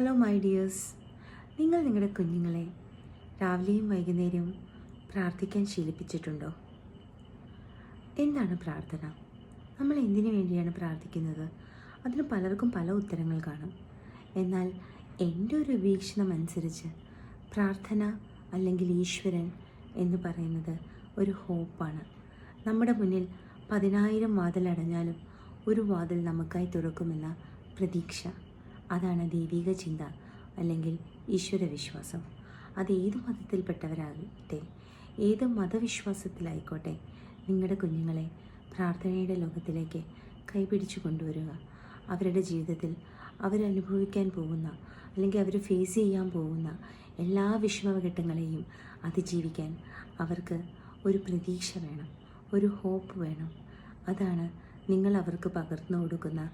Hello my dears, നിങ്ങൾ നിങ്ങളുടെ കുഞ്ഞുങ്ങളെ രാവിലെയും വൈകുന്നേരവും പ്രാർത്ഥിക്കാൻ ശീലിപ്പിച്ചിട്ടുണ്ടോ? എന്താണ് പ്രാർത്ഥന? നമ്മൾ എന്തിനു വേണ്ടിയാണ് പ്രാർത്ഥിക്കുന്നത്? അതിന് പലർക്കും പല ഉത്തരങ്ങൾ കാണും. എന്നാൽ എൻ്റെ ഒരു വീക്ഷണം അനുസരിച്ച് പ്രാർത്ഥന അല്ലെങ്കിൽ ഈശ്വരൻ എന്ന് പറയുന്നത് ഒരു ഹോപ്പാണ്. നമ്മുടെ മുന്നിൽ 10,000 വാതിലടഞ്ഞാലും ഒരു വാതിൽ നമുക്കായി തുറക്കുമെന്ന പ്രതീക്ഷ. അതാണ് ദൈവിക ചിന്ത അല്ലെങ്കിൽ ഈശ്വര വിശ്വാസം. അത് ഏത് മതത്തിൽപ്പെട്ടവരാകട്ടെ, ഏത് മതവിശ്വാസത്തിലായിക്കോട്ടെ, നിങ്ങളുടെ കുഞ്ഞുങ്ങളെ പ്രാർത്ഥനയുടെ ലോകത്തിലേക്ക് കൈപിടിച്ചു കൊണ്ടുവരിക. അവരുടെ ജീവിതത്തിൽ അവരനുഭവിക്കാൻ പോകുന്ന അല്ലെങ്കിൽ അവർ ഫേസ് ചെയ്യാൻ പോകുന്ന എല്ലാ വിഷമഘട്ടങ്ങളെയും അതിജീവിക്കാൻ അവർക്ക് ഒരു പ്രതീക്ഷ വേണം, ഒരു ഹോപ്പ് വേണം. അതാണ് നിങ്ങൾ അവർക്ക് പകർന്നു കൊടുക്കുന്ന